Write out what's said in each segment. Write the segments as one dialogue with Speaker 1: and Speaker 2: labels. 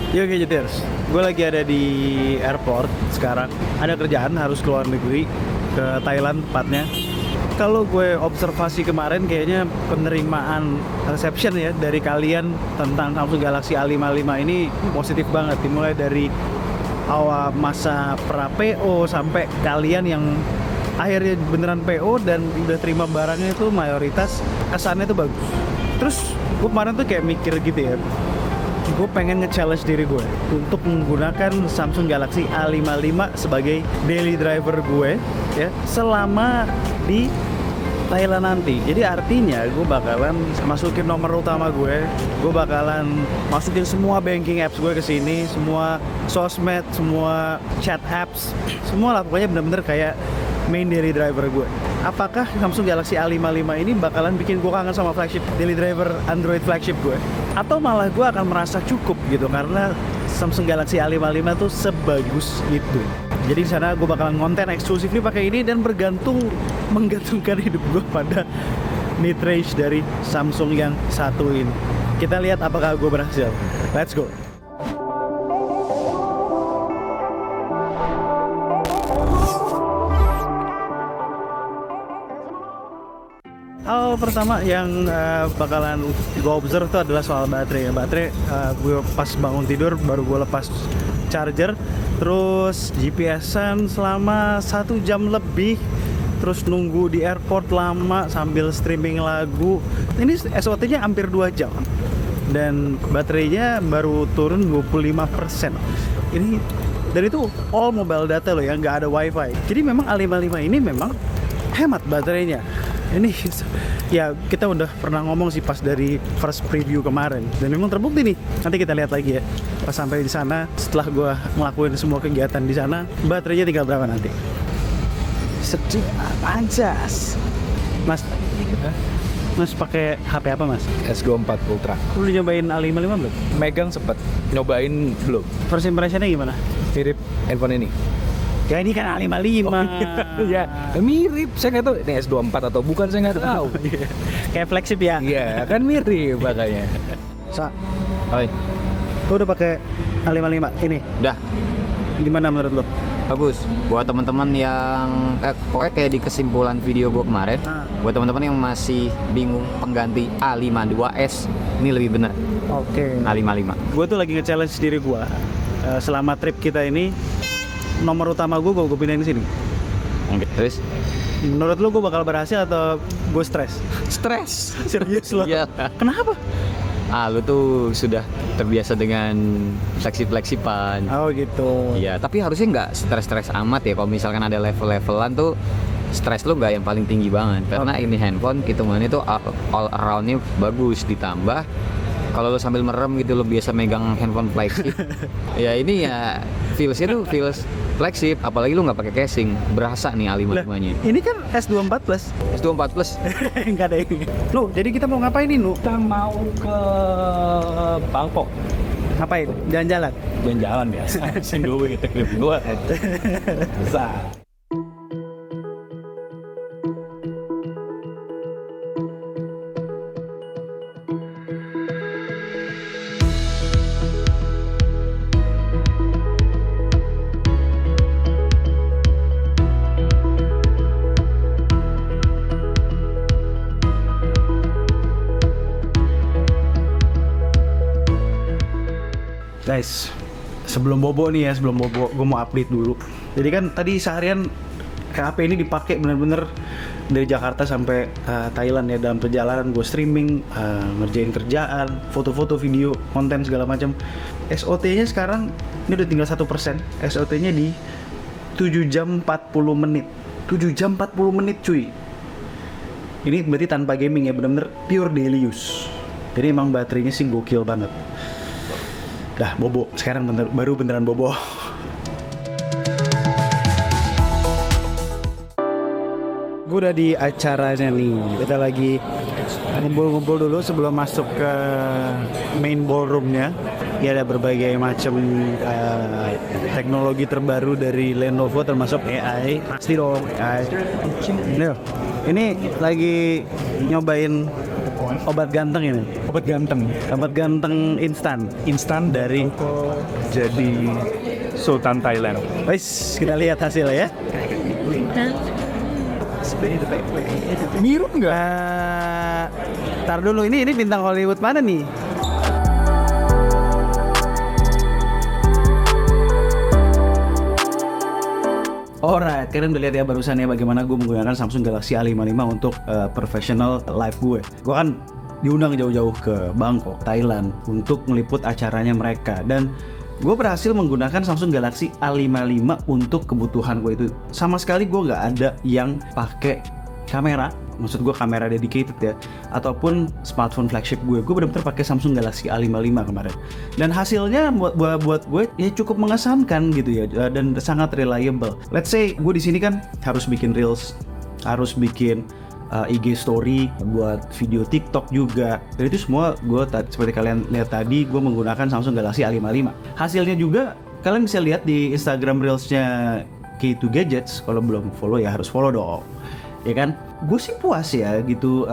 Speaker 1: Yo Gadgeters, gue lagi ada di airport sekarang. Ada kerjaan harus keluar negeri, ke Thailand tepatnya. Kalau gue observasi kemarin kayaknya penerimaan reception ya dari kalian tentang Samsung Galaxy A55 ini positif banget. Dimulai dari awal masa pra PO sampai kalian yang akhirnya beneran PO dan udah terima barangnya itu mayoritas kesannya tuh bagus. Terus gue kemarin tuh kayak mikir gitu ya, gue pengen nge-challenge diri gue untuk menggunakan Samsung Galaxy A55 sebagai daily driver gue ya selama di Thailand nanti. Jadi artinya gue bakalan masukin nomor utama gue bakalan masukin semua banking apps gue ke sini, semua sosmed, semua chat apps, semua lah pokoknya bener-bener kayak main daily driver gue. Apakah Samsung Galaxy A55 ini bakalan bikin gue kangen sama flagship daily driver Android flagship gue? Atau malah gue akan merasa cukup gitu karena Samsung Galaxy A55 tuh sebagus itu. Jadi di sana gue bakalan konten eksklusifnya pakai ini dan menggantungkan hidup gue pada mid range dari Samsung yang satu ini. Kita lihat apakah gue berhasil. Let's go. Hal pertama yang bakalan gue observe itu adalah soal baterai. Baterai gue pas bangun tidur baru gue lepas charger, terus GPS-an selama 1 jam lebih, terus nunggu di airport lama sambil streaming lagu. Ini SOT-nya hampir 2 jam dan baterainya baru turun 25%. Ini dan itu all mobile data loh ya, nggak ada wifi. Jadi memang A55 ini memang hemat baterainya. Ini ya kita udah pernah ngomong sih pas dari first preview kemarin dan memang terbukti nih. Nanti kita lihat lagi ya pas sampai di sana setelah gue ngelakuin semua kegiatan di sana, baterainya tinggal berapa nanti. Sedih anjas. Mas pakai HP apa mas?
Speaker 2: S24 Ultra.
Speaker 1: Lu nyobain A55 belum?
Speaker 2: Megang sempet, nyobain belum.
Speaker 1: First impressionnya gimana?
Speaker 2: Mirip handphone ini.
Speaker 1: Ya ini kan A55.
Speaker 2: Ya mirip, saya nggak tahu ini S24 atau bukan, saya nggak tahu.
Speaker 1: Kayak flagship ya?
Speaker 2: Iya kan mirip makanya.
Speaker 1: Sa,
Speaker 2: Oi,
Speaker 1: lu udah pakai A55 ini?
Speaker 3: Udah,
Speaker 1: Gimana menurut lu?
Speaker 3: bagus. Buat teman-teman yang pokoknya kayak di kesimpulan video gua kemarin, buat teman-teman yang masih bingung pengganti A52s, ini lebih benar.
Speaker 1: Oke.
Speaker 3: A55.
Speaker 1: Gue tuh lagi nge-challenge diri gue selama trip kita ini, nomor utama gue pindahin ke sini.
Speaker 3: Oke. Terus?
Speaker 1: Menurut lu gue bakal berhasil atau gue stres?
Speaker 3: Stres.
Speaker 1: Serius lo?
Speaker 3: Iya.
Speaker 1: Kenapa?
Speaker 3: Lu tuh sudah terbiasa dengan fleksip-fleksipan.
Speaker 1: Oh gitu.
Speaker 3: Iya, tapi harusnya nggak stres-stres amat ya. Kalau misalkan ada level-levelan tuh stres lu nggak yang paling tinggi banget. Karena ini handphone hitungannya tuh all around-nya bagus, ditambah kalau lu sambil merem gitu lu biasa megang handphone flagship. Ya ini ya feels-nya tuh feels flagship, apalagi lu nggak pakai casing, berasa nih A55-nya.
Speaker 1: Ini kan S24 Plus.
Speaker 3: S24 Plus.
Speaker 1: Enggak ada ini. Lu, jadi kita mau ngapain nih, Nu?
Speaker 2: Kita mau ke Bangkok.
Speaker 1: Ngapain? Jalan-jalan?
Speaker 2: Jalan-jalan biasa. Sing duit, trip gua. Bisa.
Speaker 1: Guys, sebelum bobo nih ya, gue mau update dulu. Jadi kan tadi seharian HP ini dipakai bener-bener dari Jakarta sampai Thailand ya. Dalam perjalanan gue streaming, ngerjain kerjaan, foto-foto, video, konten segala macam. SOT-nya sekarang ini udah tinggal 1%. SOT-nya di 7 jam 40 menit. 7 jam 40 menit cuy. Ini berarti tanpa gaming ya, bener-bener pure daily use. Jadi emang baterainya sih gokil banget. Dah bobo, sekarang baru beneran bobo. Gue udah di acaranya nih. Kita lagi ngumpul-ngumpul dulu sebelum masuk ke main ballroomnya. Ya ada berbagai macam teknologi terbaru dari Lenovo termasuk AI. Pasti dong AI. Nih, ini lagi nyobain Obat ganteng ini.
Speaker 2: Obat ganteng.
Speaker 1: Obat ganteng instan
Speaker 2: Dari jadi Sultan Thailand.
Speaker 1: Wes, kita lihat hasilnya ya.
Speaker 2: Mirip nggak?
Speaker 1: Tar dulu, ini bintang Hollywood mana nih? Alright, kalian udah lihat ya barusan ya bagaimana gue menggunakan Samsung Galaxy A55 untuk professional live gue. Gue kan diundang jauh-jauh ke Bangkok, Thailand untuk meliput acaranya mereka, dan gue berhasil menggunakan Samsung Galaxy A55 untuk kebutuhan gue itu. Sama sekali gue nggak ada yang pakai kamera, maksud gue kamera dedicated ya, ataupun smartphone flagship gue benar-benar pakai Samsung Galaxy A55 kemarin. Dan hasilnya buat gue ya cukup mengesankan gitu ya, dan sangat reliable. Let's say gue di sini kan harus bikin reels, harus bikin IG story, buat video TikTok juga. Dan itu semua gue seperti kalian lihat tadi, gue menggunakan Samsung Galaxy A55. Hasilnya juga kalian bisa lihat di Instagram Reels-nya K2 Gadgets. Kalau belum follow ya harus follow dong. Ya kan? Gue sih puas ya gitu,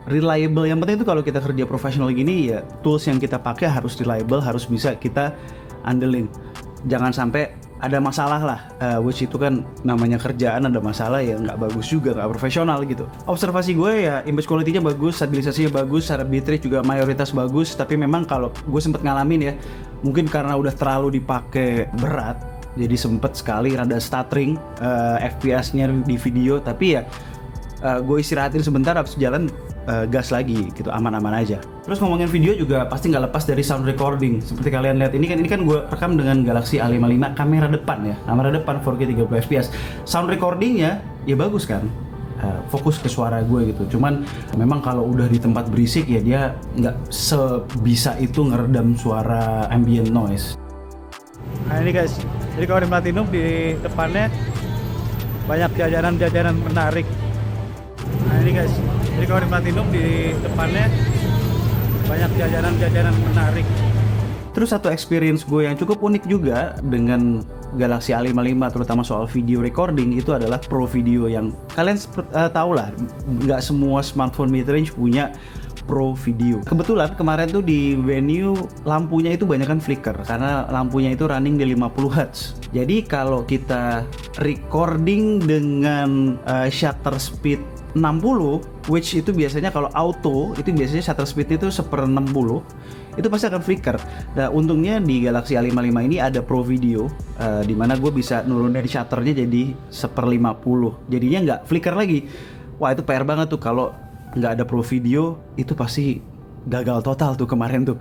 Speaker 1: reliable. Yang penting itu kalau kita kerja profesional gini ya, tools yang kita pakai harus reliable, harus bisa kita andelin. Jangan sampai ada masalah lah, which itu kan namanya kerjaan, ada masalah ya nggak bagus juga, nggak profesional gitu. Observasi gue ya image quality-nya bagus, stabilisasinya bagus, cara bitrate juga mayoritas bagus. Tapi memang kalau gue sempet ngalamin ya, mungkin karena udah terlalu dipakai berat, jadi sempet sekali rada stuttering FPS-nya di video. Tapi ya gue istirahatin sebentar, habis jalan gas lagi gitu, aman-aman aja. Terus ngomongin video juga pasti nggak lepas dari sound recording. Seperti kalian lihat ini kan gue rekam dengan Galaxy A55 kamera depan ya, kamera depan 4K 30 fps. Sound recordingnya ya bagus kan, fokus ke suara gue gitu. Cuman memang kalau udah di tempat berisik ya dia nggak sebisa itu ngeredam suara ambient noise. Nah ini guys, jadi kalau di Platinum di depannya banyak jajanan-jajanan menarik. Nah ini guys, jadi kalau di Platinum di depannya banyak jajanan-jajanan menarik. Terus satu experience gue yang cukup unik juga dengan Galaxy A55 terutama soal video recording itu adalah Pro Video, yang kalian tahu lah, nggak semua smartphone mid-range punya Pro Video. Kebetulan kemarin tuh di venue lampunya itu banyak kan flicker karena lampunya itu running di 50 Hz. Jadi kalau kita recording dengan shutter speed 60, which itu biasanya kalau auto itu biasanya shutter speed itu 1/60, itu pasti akan flicker. Nah untungnya di Galaxy A55 ini ada Pro Video, di mana gue bisa nurunin shutternya jadi 1/50, jadinya nggak flicker lagi. Wah itu PR banget tuh, kalau nggak ada Pro Video itu pasti gagal total tuh kemarin tuh.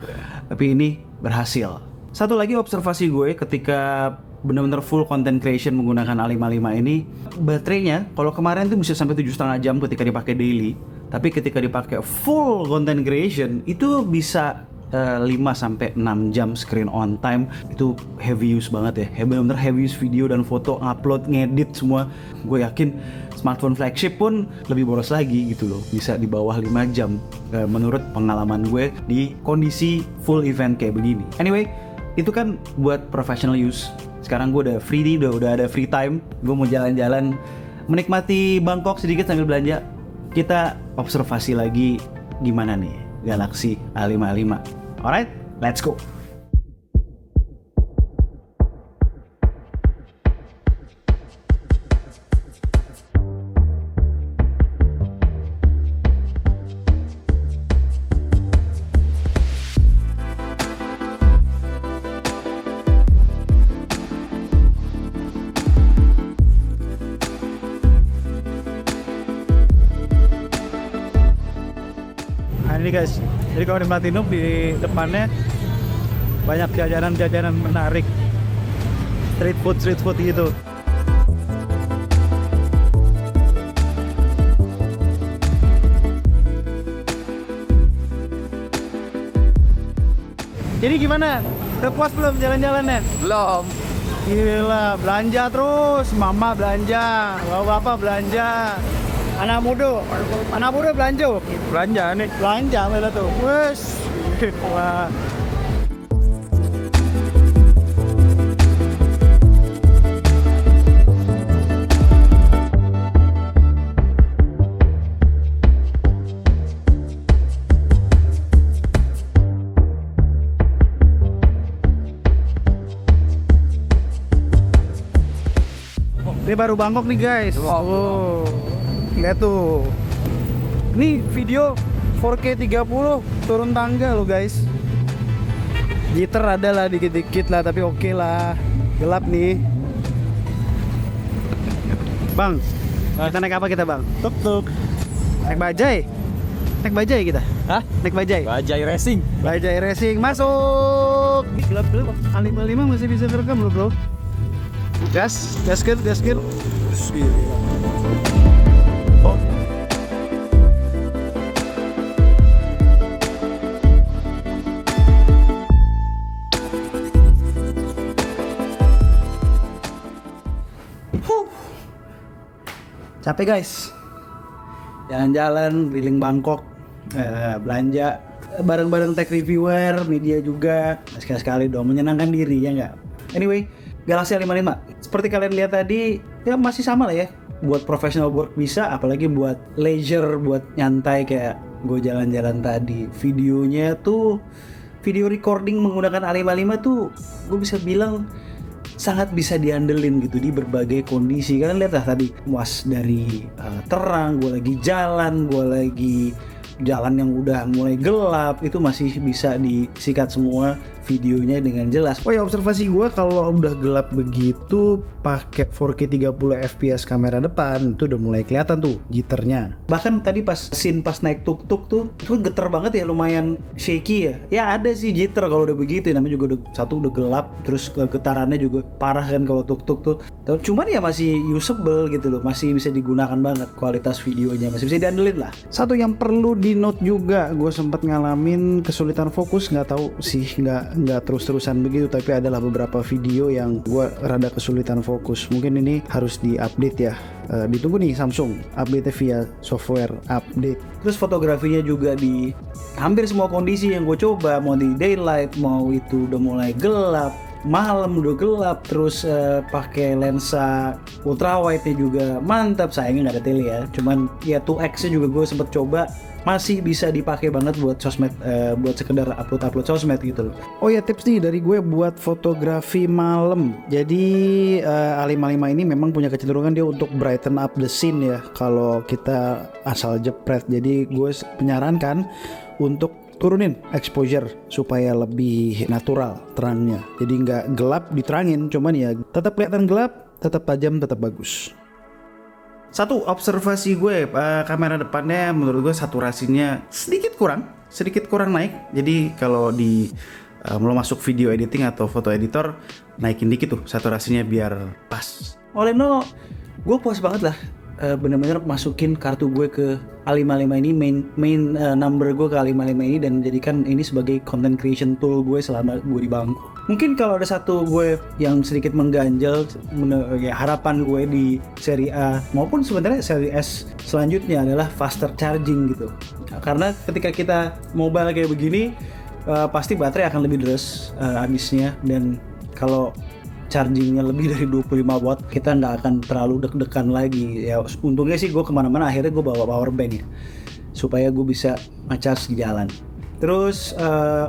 Speaker 1: Tapi ini berhasil. Satu lagi observasi gue ketika benar-benar full content creation menggunakan A55 ini, baterainya kalau kemarin tuh bisa sampai 7,5 jam ketika dipakai daily, tapi ketika dipakai full content creation itu bisa 5-6 jam screen on time. Itu heavy use banget ya, benar-benar heavy use video dan foto, upload, ngedit semua. Gue yakin smartphone flagship pun lebih boros lagi gitu loh, bisa di bawah 5 jam menurut pengalaman gue di kondisi full event kayak begini. Anyway, itu kan buat professional use. Sekarang gue udah free nih, udah ada free time. Gue mau jalan-jalan, menikmati Bangkok sedikit sambil belanja. Kita observasi lagi gimana nih Galaxy A55. Alright, let's go. Ini guys, jadi kalau di Platinum di depannya banyak jajanan-jajanan menarik, street food gitu. Jadi gimana? Udah puas belum jalan-jalannya?
Speaker 3: Belum.
Speaker 1: Gila, belanja terus, mama belanja, bapak belanja. Anak muda belanja.
Speaker 2: Belanja nih.
Speaker 1: Belanja mereka tuh. Wes. Wah. Ini baru Bangkok nih guys. Oh, lihat tuh. Ini video 4K 30 turun tangga loh guys. Jitter ada lah dikit-dikit lah, tapi oke lah. Gelap nih. Bang, kita naik apa kita bang?
Speaker 2: Tuk-tuk.
Speaker 1: Naik bajai? Naik bajai kita?
Speaker 2: Hah?
Speaker 1: Naik bajai?
Speaker 2: Bajai racing.
Speaker 1: Bajai racing masuk. Gelap-gelap, A55 masih bisa kerekam loh bro. Gas kir. Oh. Capek guys. Jalan-jalan keliling Bangkok, belanja bareng-bareng tech reviewer, media juga. Sekali-sekali dong menyenangkan diri ya nggak? Anyway, Galaxy A55 seperti kalian lihat tadi ya masih sama lah ya. Buat professional work bisa, apalagi buat leisure, buat nyantai kayak gue jalan-jalan tadi. Videonya tuh video recording menggunakan A55 tuh gue bisa bilang sangat bisa diandelin gitu di berbagai kondisi. Kalian lihat lah tadi, muas dari terang, gue lagi jalan yang udah mulai gelap, itu masih bisa disikat semua videonya dengan jelas. Oh ya, observasi gue kalau udah gelap begitu pakai 4K 30 fps kamera depan itu udah mulai kelihatan tuh jitternya. Bahkan tadi pas naik tuk-tuk tuh itu kan getar banget ya, lumayan shaky ya. Ya ada sih jitter kalau udah begitu, namanya juga udah gelap, terus getarannya juga parah kan kalau tuk-tuk tuh. Cuman ya masih usable gitu loh, masih bisa digunakan banget, kualitas videonya masih bisa diandelin lah. Satu yang perlu di note juga, gue sempat ngalamin kesulitan fokus, nggak tahu sih nggak terus-terusan begitu, tapi adalah beberapa video yang gue rada kesulitan fokus. Mungkin ini harus di-update ya. Ditunggu nih Samsung update via software update. Terus fotografinya juga di hampir semua kondisi yang gue coba, mau di daylight, mau itu udah mulai gelap, malam udah gelap, terus pakai lensa ultrawide-nya juga mantap. Sayangnya nggak ada tele ya, cuman ya 2x-nya juga gue sempet coba, masih bisa dipakai banget buat sosmed, buat sekedar upload sosmed gitu loh. Oh ya, tips nih dari gue buat fotografi malam. Jadi A55 ini memang punya kecenderungan dia untuk brighten up the scene ya kalau kita asal jepret. Jadi gue menyarankan untuk turunin exposure supaya lebih natural terangnya. Jadi nggak gelap diterangin, cuman ya tetap kelihatan gelap, tetap tajam, tetap bagus. Satu observasi gue, kamera depannya menurut gue saturasinya sedikit kurang naik. Jadi kalau mau masuk video editing atau foto editor, naikin dikit tuh saturasinya biar pas. Oleh no, gue puas banget lah. Bener-bener masukin kartu gue ke A55 ini, main number gue ke A55 ini, dan jadikan ini sebagai content creation tool gue selama gue di Bangkok. Mungkin kalau ada satu gue yang sedikit mengganjal, harapan gue di seri A maupun sebenarnya seri S selanjutnya adalah faster charging gitu. Karena ketika kita mobile kayak begini, pasti baterai akan lebih deres habisnya, dan kalau chargingnya lebih dari 25 watt kita nggak akan terlalu deg-degan lagi ya. Untungnya sih gue kemana-mana akhirnya gue bawa power bank ya, supaya gue bisa nge-charge di jalan. Terus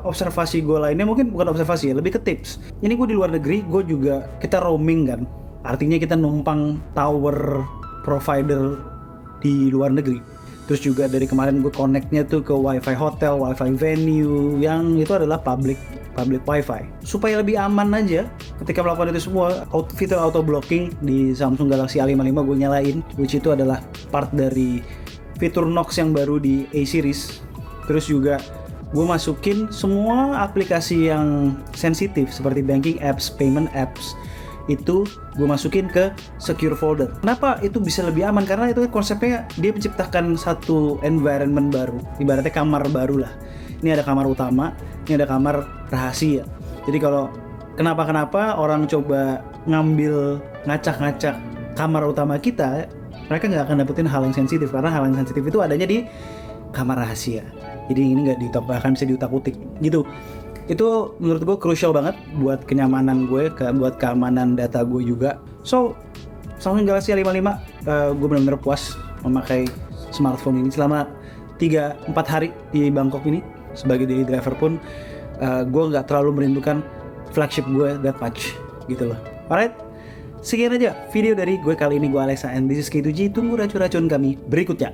Speaker 1: observasi gue lainnya, mungkin bukan observasi ya, lebih ke tips. Ini gue di luar negeri, kita roaming kan, artinya kita numpang tower provider di luar negeri. Terus juga dari kemarin gue connect-nya tuh ke wifi hotel, wifi venue, yang itu adalah public wifi. Supaya lebih aman aja ketika melakukan itu semua, fitur auto blocking di Samsung Galaxy A55 gue nyalain, which itu adalah part dari fitur Knox yang baru di A series. Terus juga gue masukin semua aplikasi yang sensitif seperti banking apps, payment apps, itu gue masukin ke secure folder. Kenapa itu bisa lebih aman? Karena itu konsepnya dia menciptakan satu environment baru, ibaratnya kamar baru lah. Ini ada kamar utama, ini ada kamar rahasia. Jadi kalau kenapa orang coba ngambil ngacak-ngacak kamar utama kita, mereka nggak akan dapetin hal yang sensitif, karena hal yang sensitif itu adanya di kamar rahasia. Jadi ini nggak bahkan bisa diutak-utik gitu. Itu menurut gue crucial banget buat kenyamanan gue, buat keamanan data gue juga. So, Samsung Galaxy A55, gue benar-benar puas memakai smartphone ini selama 3-4 hari di Bangkok ini. Sebagai daily driver pun, gue nggak terlalu merindukan flagship gue that much gitu loh. Alright, Sekian aja video dari gue kali ini, gue Alexa and this is K2G. Tunggu racun-racun kami berikutnya.